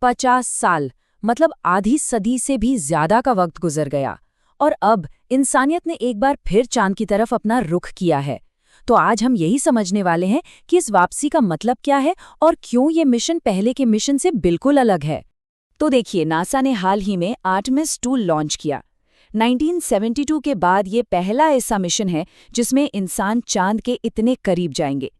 50 साल, मतलब आधी सदी से भी ज्यादा का वक्त गुजर गया और अब इंसानियत ने एक बार फिर चांद की तरफ अपना रुख किया है। तो आज हम यही समझने वाले हैं कि इस वापसी का मतलब क्या है और क्यों ये मिशन पहले के मिशन से बिल्कुल अलग है। तो देखिए, नासा ने हाल ही में आर्टेमिस 2 लॉन्च किया। 1972 के बाद ये पहला ऐसा मिशन है जिसमें इंसान चांद के इतने करीब जाएंगे।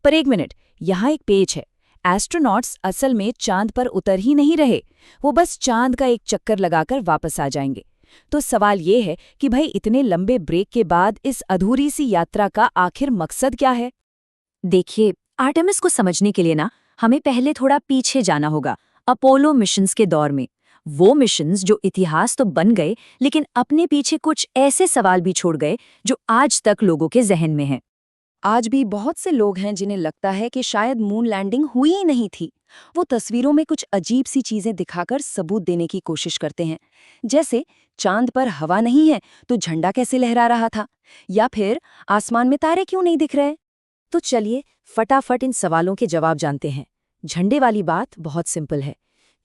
पर एक मिनट, यहाँ एक पेच है। एस्ट्रोनॉट्स असल में चांद पर उतर ही नहीं रहे, वो बस चांद का एक चक्कर लगाकर वापस आ जाएंगे। तो सवाल ये है कि भाई इतने लंबे ब्रेक के बाद इस अधूरी सी यात्रा का आखिर मकसद क्या है? देखिए, आर्टेमिस को समझने के लिए हमें पहले थोड़ा पीछे जाना होगा, अपोलो मिशंस के दौर में। वो मिशंस जो इतिहास तो बन गए, लेकिन अपने पीछे कुछ ऐसे सवाल भी छोड़ गए जो आज तक लोगों के जहन में हैं। आज भी बहुत से लोग हैं जिन्हें लगता है कि शायद मून लैंडिंग हुई ही नहीं थी। वो तस्वीरों में कुछ अजीब सी चीजें दिखाकर सबूत देने की कोशिश करते हैं, जैसे चांद पर हवा नहीं है तो झंडा कैसे लहरा रहा था, या फिर आसमान में तारे क्यों नहीं दिख रहे। तो चलिए फटाफट इन सवालों के जवाब जानते हैं। झंडे वाली बात बहुत सिंपल है,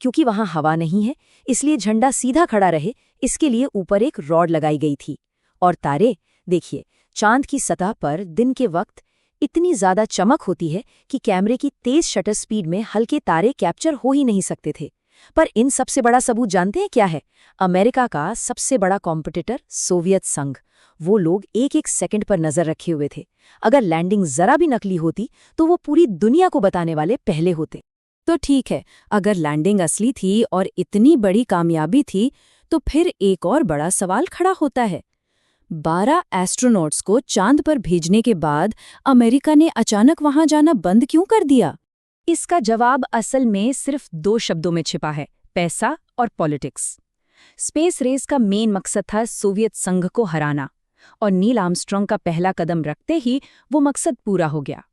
क्योंकि वहां हवा नहीं है, इसलिए झंडा सीधा खड़ा रहे, इसके लिए ऊपर एक रॉड लगाई गई थी। और तारे, देखिए, चांद की सतह पर दिन के वक्त इतनी ज्यादा चमक होती है कि कैमरे की तेज शटर स्पीड में हल्के तारे कैप्चर हो ही नहीं सकते थे। पर इन सबसे बड़ा सबूत जानते हैं क्या है? अमेरिका का सबसे बड़ा कॉम्पिटिटर सोवियत संघ। वो लोग एक एक सेकंड पर नजर रखे हुए थे। अगर लैंडिंग जरा भी नकली होती तो वो पूरी दुनिया को बताने वाले पहले होते। तो ठीक है, अगर लैंडिंग असली थी और इतनी बड़ी कामयाबी थी, तो फिर एक और बड़ा सवाल खड़ा होता है। 12 एस्ट्रोनॉट्स को चांद पर भेजने के बाद अमेरिका ने अचानक वहां जाना बंद क्यों कर दिया? इसका जवाब असल में सिर्फ 2 शब्दों में छिपा है: पैसा और पॉलिटिक्स। स्पेस रेस का मेन मकसद था सोवियत संघ को हराना, और नील आर्मस्ट्रांग का पहला कदम रखते ही वो मकसद पूरा हो गया।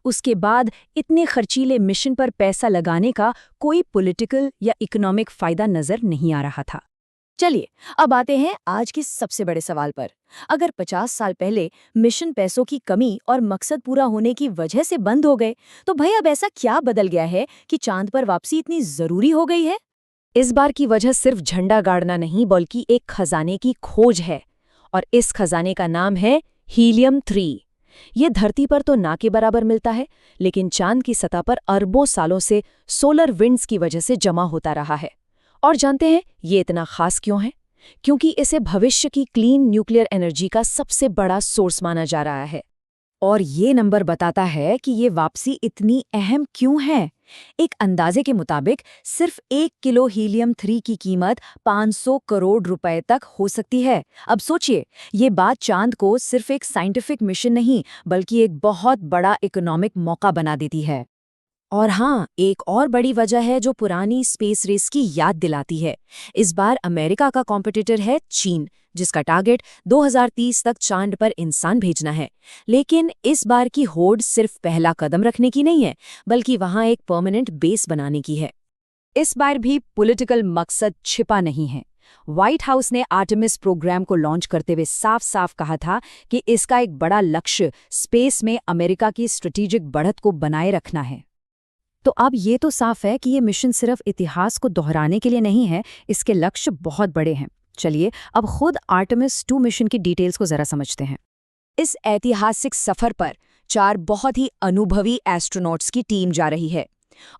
उसके बाद इतने खर्चीले मिशन पर पैसा लगाने का कोई पॉलिटिकल या इकोनॉमिक फायदा नजर नहीं आ रहा था। चलिए, अब आते हैं आज के सबसे बड़े सवाल पर। अगर 50 साल पहले मिशन पैसों की कमी और मकसद पूरा होने की वजह से बंद हो गए, तो भाई अब ऐसा क्या बदल गया है कि चांद पर वापसी इतनी जरूरी हो गई है? इस बार की वजह सिर्फ झंडा गाड़ना नहीं, बल्कि एक खजाने की खोज है। और इस खजाने का नाम है हीलियम-3। ये धरती पर तो ना के बराबर मिलता है, लेकिन चांद की सतह पर अरबों सालों से सोलर विंड्स की वजह से जमा होता रहा है। और जानते हैं ये इतना खास क्यों है? क्योंकि इसे भविष्य की क्लीन न्यूक्लियर एनर्जी का सबसे बड़ा सोर्स माना जा रहा है। और ये नंबर बताता है कि ये वापसी इतनी अहम क्यों है। एक अंदाजे के मुताबिक सिर्फ 1 किलो हीलियम-3 की कीमत 500 करोड़ रुपए तक हो सकती है। अब सोचिए, ये बात चांद को सिर्फ एक साइंटिफिक मिशन नहीं, बल्कि एक बहुत बड़ा इकोनॉमिक मौका बना देती है। और हाँ, एक और बड़ी वजह है जो पुरानी स्पेस रेस की याद दिलाती है। इस बार अमेरिका का कॉम्पिटिटर है चीन, जिसका टारगेट 2030 तक चांद पर इंसान भेजना है। लेकिन इस बार की होड़ सिर्फ पहला कदम रखने की नहीं है, बल्कि वहां एक परमानेंट बेस बनाने की है। इस बार भी पॉलिटिकल मकसद छिपा नहीं है। व्हाइट हाउस ने आर्टेमिस प्रोग्राम को लॉन्च करते हुए साफ साफ कहा था कि इसका एक बड़ा लक्ष्य स्पेस में अमेरिका की स्ट्रेटेजिक बढ़त को बनाए रखना है। तो अब ये तो साफ है कि ये मिशन सिर्फ इतिहास को दोहराने के लिए नहीं है, इसके लक्ष्य बहुत बड़े हैं। चलिए अब खुद आर्टेमिस 2 मिशन की डिटेल्स को जरा समझते हैं। इस ऐतिहासिक सफर पर 4 बहुत ही अनुभवी एस्ट्रोनॉट्स की टीम जा रही है।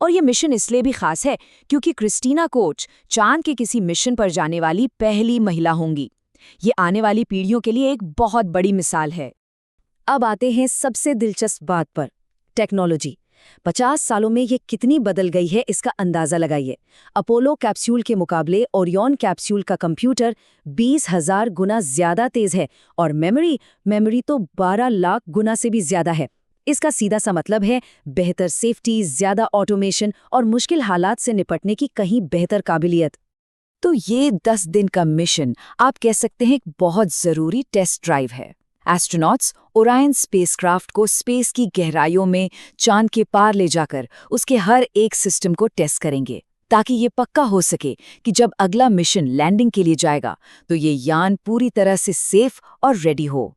और ये मिशन इसलिए भी खास है क्योंकि क्रिस्टीना कोच चांद के किसी मिशन पर जाने वाली पहली महिला होंगी। ये आने वाली पीढ़ियों के लिए एक बहुत बड़ी मिसाल है। अब आते हैं सबसे दिलचस्प बात पर, टेक्नोलॉजी। 50 सालों में ये कितनी बदल गई है, इसका अंदाजा लगाइए। अपोलो कैप्सूल के मुकाबले ओरियन कैप्सूल का कंप्यूटर 20,000 गुना ज्यादा तेज है, और मेमोरी तो 12 लाख गुना से भी ज्यादा है। इसका सीधा सा मतलब है बेहतर सेफ्टी, ज्यादा ऑटोमेशन और मुश्किल हालात से निपटने की कहीं बेहतर काबिलियत। तो ये 10 दिन का मिशन आप कह सकते हैं एक बहुत जरूरी टेस्ट ड्राइव है। एस्ट्रोनॉट्स ओरायन स्पेसक्राफ्ट को स्पेस की गहराइयों में चांद के पार ले जाकर उसके हर एक सिस्टम को टेस्ट करेंगे, ताकि ये पक्का हो सके कि जब अगला मिशन लैंडिंग के लिए जाएगा तो ये यान पूरी तरह से सेफ और रेडी हो।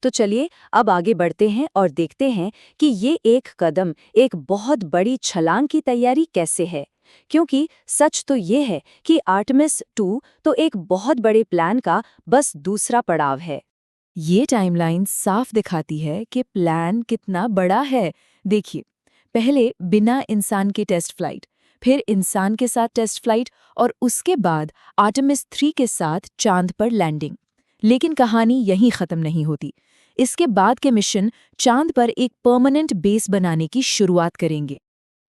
तो चलिए अब आगे बढ़ते हैं और देखते हैं कि ये एक कदम, एक बहुत बड़ी छलांग की तैयारी कैसे है। क्योंकि सच तो ये है कि आर्टेमिस 2 तो एक बहुत बड़े प्लान का बस दूसरा पड़ाव है। ये टाइमलाइन साफ दिखाती है कि प्लान कितना बड़ा है। देखिए, पहले बिना इंसान के टेस्ट फ्लाइट, फिर इंसान के साथ टेस्ट फ्लाइट और उसके बाद आर्टेमिस 3 के साथ चांद पर लैंडिंग। लेकिन कहानी यहीं खत्म नहीं होती। इसके बाद के मिशन चांद पर एक परमानेंट बेस बनाने की शुरुआत करेंगे।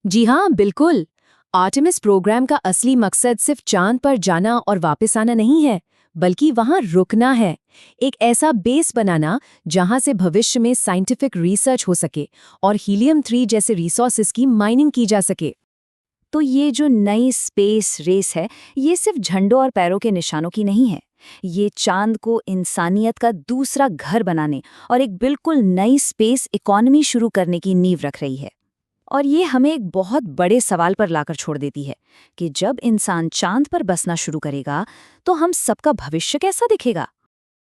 जी हाँ, बिल्कुल। आर्टेमिस प्रोग्राम का असली मकसद सिर्फ चांद पर जाना और वापस आना नहीं है, बल्कि वहां रुकना है। एक ऐसा बेस बनाना जहां से भविष्य में साइंटिफिक रिसर्च हो सके और हीलियम 3 जैसे रिसोर्सेज की माइनिंग की जा सके। तो ये जो नई स्पेस रेस है, ये सिर्फ झंडों और पैरों के निशानों की नहीं है। ये चांद को इंसानियत का दूसरा घर बनाने और एक बिल्कुल नई स्पेस इकोनॉमी शुरू करने की नींव रख रही है। और ये हमें एक बहुत बड़े सवाल पर लाकर छोड़ देती है कि जब इंसान चांद पर बसना शुरू करेगा तो हम सबका भविष्य कैसा दिखेगा।